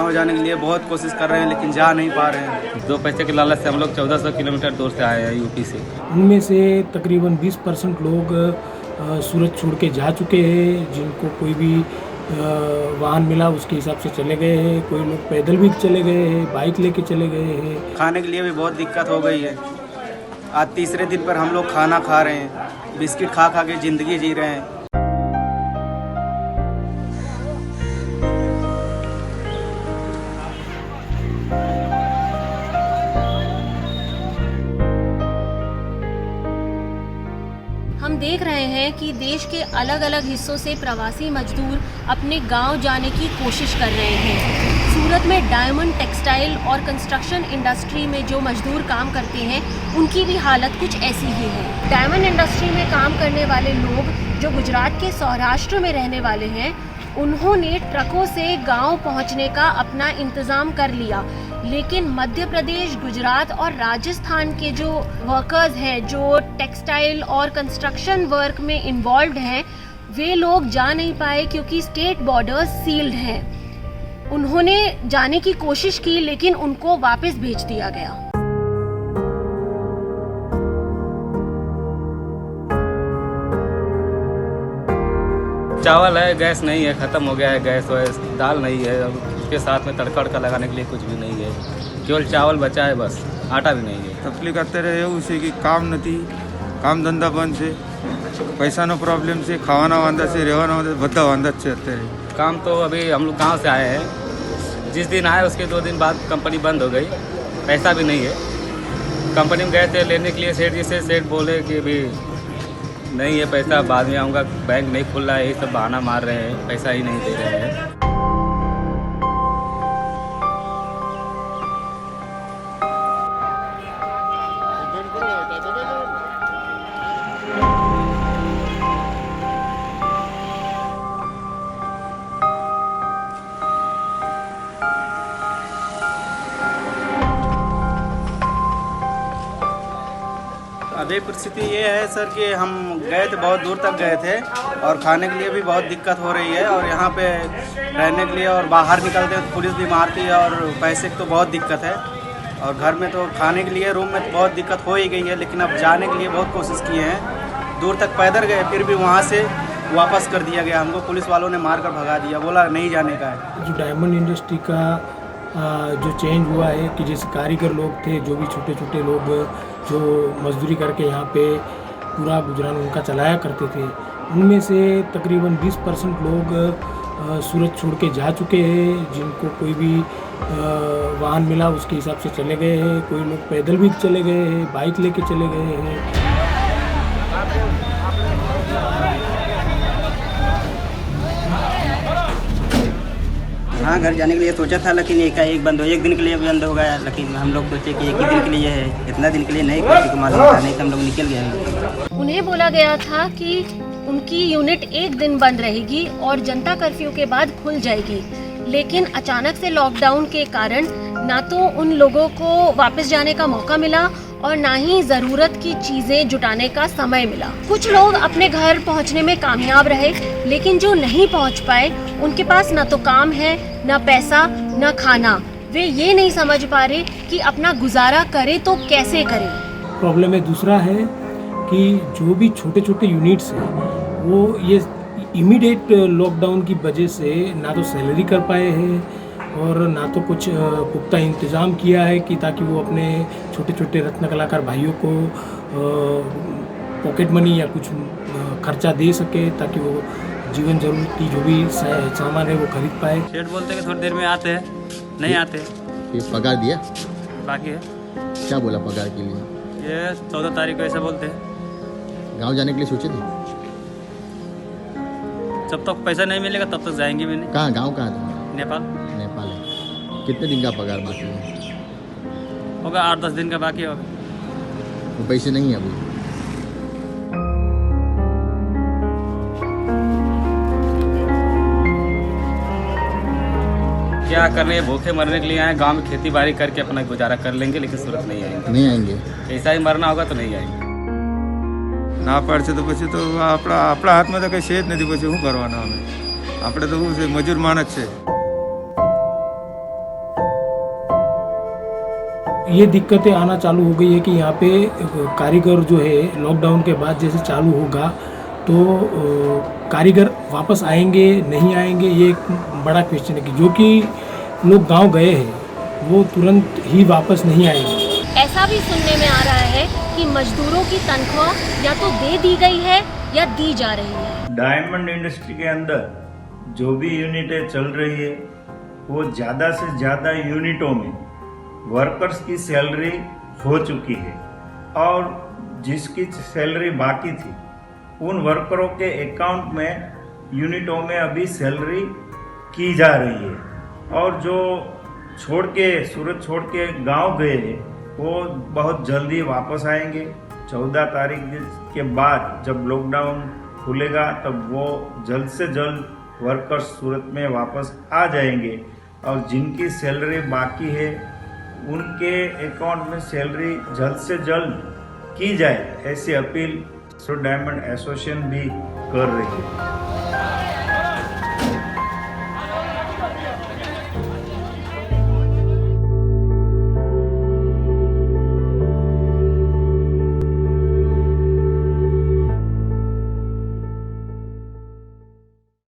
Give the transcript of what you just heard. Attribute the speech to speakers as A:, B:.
A: गांव जाने के लिए बहुत कोशिश कर रहे हैं लेकिन जा नहीं पा रहे हैं।
B: 2 पैसे के लालच से हम लोग 1400 किलोमीटर दूर से आए हैं यूपी से।
C: उनमें से तकरीबन 20% लोग सूरत छोड़ के जा चुके हैं। जिनको कोई भी वाहन मिला उसके हिसाब से चले गए हैं। कोई लोग पैदल भी चले गए हैं, बाइक लेके चले गए हैं।
A: खाने के लिए भी बहुत दिक्कत हो गई है। आज तीसरे दिन पर हम लोग खाना खा रहे हैं, बिस्किट खा खा के ज़िंदगी जी रहे हैं।
D: हम देख रहे हैं कि देश के अलग अलग हिस्सों से प्रवासी मजदूर अपने गांव जाने की कोशिश कर रहे हैं। सूरत में डायमंड टेक्सटाइल और कंस्ट्रक्शन इंडस्ट्री में जो मजदूर काम करते हैं उनकी भी हालत कुछ ऐसी ही है। डायमंड इंडस्ट्री में काम करने वाले लोग जो गुजरात के सौराष्ट्र में रहने वाले हैं, उन्होंने ट्रकों से गांव पहुंचने का अपना इंतज़ाम कर लिया, लेकिन मध्य प्रदेश, गुजरात और राजस्थान के जो वर्कर्स हैं जो टेक्सटाइल और कंस्ट्रक्शन वर्क में इन्वॉल्व्ड हैं, वे लोग जा नहीं पाए क्योंकि स्टेट बॉर्डर्स सील्ड हैं। उन्होंने जाने की कोशिश की लेकिन उनको वापस भेज दिया गया।
B: चावल है, गैस नहीं है, ख़त्म हो गया है गैस वैस, दाल नहीं है, उसके साथ में तड़का वड़का लगाने के लिए कुछ भी नहीं है, केवल चावल बचा है बस, आटा भी नहीं है।
E: तकलीफ करते रहे उसे कि काम नहीं, काम धंधा बंद से, पैसा नो प्रॉब्लम से, खावाना वांदा से, रहवाना वांदा बद्दा वांदा से रहते हैं।
B: काम तो अभी हम लोग गाँव से आए हैं, जिस दिन आए उसके 2 दिन बाद कंपनी बंद हो गई, पैसा भी नहीं है। कंपनी में गए थे लेने के लिए सेठ जी से, सेठ बोले कि अभी नहीं है पैसा, बाद में आऊँगा, बैंक नहीं खुल रहा है, ये सब बहाना मार रहे हैं, पैसा ही नहीं दे रहे हैं।
A: अभी परिस्थिति ये है सर कि हम गए थे, बहुत दूर तक गए थे और खाने के लिए भी बहुत दिक्कत हो रही है और यहाँ पे रहने के लिए और बाहर निकलते तो पुलिस भी मारती है और पैसे की तो बहुत दिक्कत है और घर में तो खाने के लिए रूम में तो बहुत दिक्कत हो ही गई है। लेकिन अब जाने के लिए बहुत कोशिश किए हैं, दूर तक पैदल गए, फिर भी वहाँ से वापस कर दिया गया हमको, पुलिस वालों ने मार कर भगा दिया, बोला नहीं जाने का है।
C: जो डायमंड इंडस्ट्री का जो चेंज हुआ है कि जैसे कारीगर लोग थे, जो भी छोटे छोटे लोग जो मजदूरी करके यहाँ पे पूरा गुजरान उनका चलाया करते थे, उनमें से तकरीबन 20% लोग सूरत छोड़ के जा चुके हैं। जिनको कोई भी वाहन मिला उसके हिसाब से चले गए हैं। कोई लोग पैदल भी चले गए हैं, बाइक लेके चले गए हैं।
F: हाँ, घर जाने के लिए सोचा था लेकिन एक बंद हो, एक दिन के लिए बंद हो गया। लेकिन हम लोग सोचे कि एक ही दिन के लिए है, इतना दिन के लिए नहीं, किसी को मालूम था नहीं तो हम लोग निकल गए।
D: उन्हें बोला गया था कि उनकी यूनिट एक दिन बंद रहेगी और जनता कर्फ्यू के बाद खुल जाएगी, लेकिन अचानक से लॉकडाउन के कारण ना तो उन लोगों को वापस जाने का मौका मिला और ना ही ज़रूरत की चीज़ें जुटाने का समय मिला। कुछ लोग अपने घर पहुंचने में कामयाब रहे, लेकिन जो नहीं पहुंच पाए उनके पास ना तो काम है, ना पैसा, ना खाना। वे ये नहीं समझ पा रहे कि अपना गुजारा करे तो कैसे करे।
C: प्रॉब्लम है दूसरा है कि जो भी छोटे छोटे यूनिट्स हैं वो ये इमीडिएट लॉकडाउन की वजह से ना तो सैलरी कर पाए हैं और ना तो कुछ पुख्ता इंतज़ाम किया है कि ताकि वो अपने छोटे छोटे रत्न कलाकार भाइयों को पॉकेट मनी या कुछ खर्चा दे सके ताकि वो जीवन जरूरत की जो भी सामान है वो खरीद पाए।
B: सेठ बोलते हैं कि थोड़ी देर में आते हैं, नहीं आते।
G: ये पगार दिया?
B: बाकी है।
G: क्या बोला पगार के लिए?
B: ये 14 तारीख को ऐसा बोलते हैं।
G: गांव जाने के लिए सोचे थे?
B: जब तक पैसा नहीं मिलेगा तब तक जाएंगे भी नहीं।
G: कहाँ गांव कहाँ तुम्हारा?
B: नेपाल।
G: नेपाल है। कितने दिन का पगार बाकी है?
B: होगा 8-10 दिन का बाकी होगा।
G: वो पैसे नहीं है अभी?
B: क्या करने, भूखे मरने के लिए आए, गांव में खेती बाड़ी करके अपना गुजारा कर लेंगे, लेकिन सूरत नहीं आएंगे।
G: नहीं आएंगे?
B: ऐसा ही मरना होगा तो नहीं आएंगे।
E: ના પાડશે તો પછી તો આપણા હાથમાં તો કંઈ છે જ નથી, પછી શું કરવાના અમે? આપણે તો શું છે, મજૂર માણસ છે।
C: ये दिक्कतें आना चालू हो गई है कि यहाँ पे कारीगर जो है लॉकडाउन के बाद जैसे चालू होगा तो कारीगर वापस आएंगे नहीं आएंगे, ये एक बड़ा क्वेश्चन है कि जो कि लोग गांव गए हैं वो तुरंत ही वापस नहीं आएंगे।
D: ऐसा भी सुनने में आ रहा है कि मजदूरों की तनख्वाह या तो दे दी गई है या दी जा रही है।
H: डायमंड इंडस्ट्री के अंदर जो भी यूनिटें चल रही है वो ज़्यादा से ज़्यादा यूनिटों में वर्कर्स की सैलरी हो चुकी है और जिसकी सैलरी बाकी थी उन वर्करों के अकाउंट में यूनिटों में अभी सैलरी की जा रही है और जो सूरत छोड़ के गांव गए वो बहुत जल्दी वापस आएंगे। 14 तारीख के बाद जब लॉकडाउन खुलेगा तब वो जल्द से जल्द वर्कर्स सूरत में वापस आ जाएंगे और जिनकी सैलरी बाकी है उनके अकाउंट में सैलरी जल्द से जल्द की जाए, ऐसी अपील सूरत डायमंड एसोसिएशन भी कर रही है।